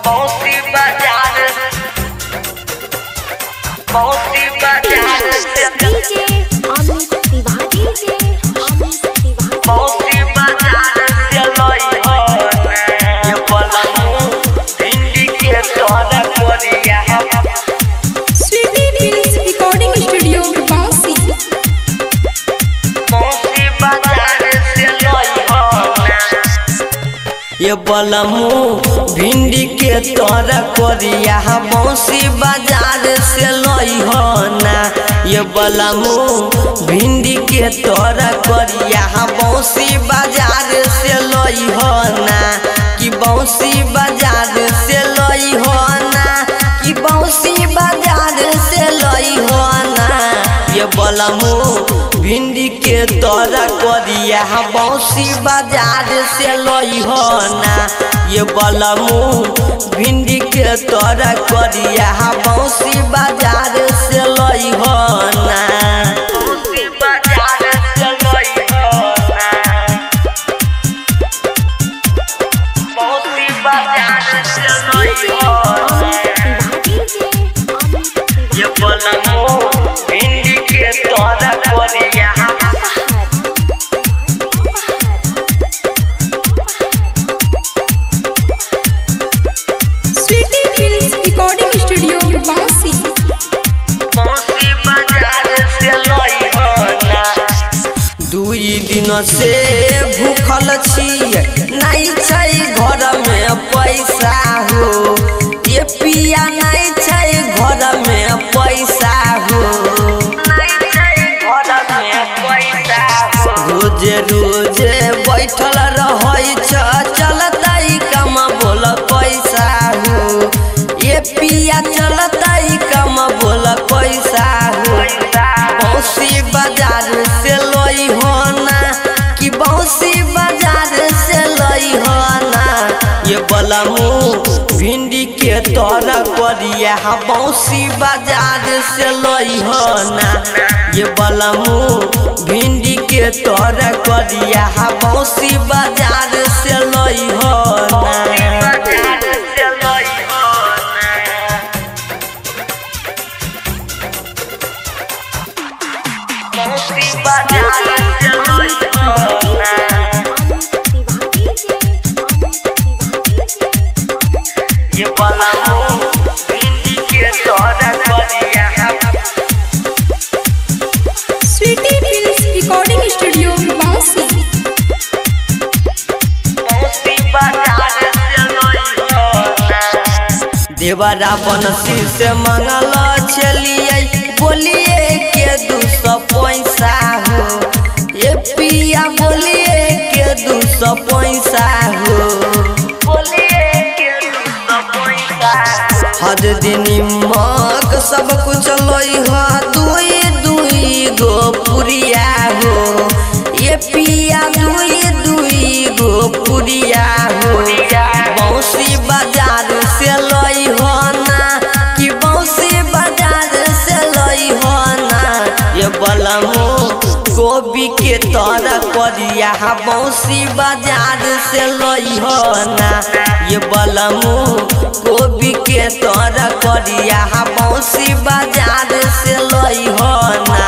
मौसी बाजार मौसी बाजार डीजे अमित तिवारी मौसी बाजार चलई हो ये पलमू भिंडी के तोरा कोरिया स्वीटी फिल्म्स रिकॉर्डिंग स्टूडियो बांसी मौसी बाजार चलई हो ये पलमू भिंडी के तोरा कोरिया मौसी बाजार से लई हो ना ये बलमू भिंडी के तोरा कोरिया मौसी बाजार से लई हो ना कि मौसी बाजार से लई हो ना कि मौसी बाजार से लई हो ना ये बलमू भिंडी के तोरा कोरिया मौसी बाजार से लई हो ना ये बलमू भिंडी के तोरा कोरिया मौसी बाजार से लई हो ना मौसी बाजार से लई हो ना मौसी बाजार से लई हो ये बलमू भिंडी के तोरा कोरिया स्वीटी फिल्म्स रिकॉर्डिंग स्टूडियो बांसी मौसी बाजार से लई हो ना दुई दिन से भूखल छी नहीं छै घर में पैसा हो ये पिया नहीं छै घर में पैसा हो नहीं छै घर में पैसा हो रोज रोज बैठल रहै छ चलतै कम बोल पैसा हो ये पिया चलतै कम बोल पैसा हो मौसी बाजार से लई हो ना कि मौसी बाजार से लई हो ना ये बलमू भिंडी के तोरा कोरिया मौसी बाजार से लई हो ना ये बलमू भिंडी के तोरा कोरिया मौसी बाजार से लई हो ना मौसी बाजार से लई हो ना ये बलमू भिंडी के तोरा कोरिया स्वीटी फिल्म्स रिकॉर्डिंग स्टूडियो बांसी मौसी बाजार से लई हो ना देवरा बनसी से मंगल चलिए बोलिए के 200 पैसा हो ये पिया बोलिए के 200 पैसा हो बोलिए के 200 पैसा हद दिन मक सब कुछ लई हो दुई दुई गो पुरिया हो ये पिया दुई दुई गो पुरिया हो मौसी बाजार से लई हो ना कि मौसी बाजार से लई हो ना ये बलमू गोभी के तोरा कोरिया मौसी बाजार से लई हो ना ये बलमू गोभी के तोरा कोरिया मौसी बाजार से लई हो ना।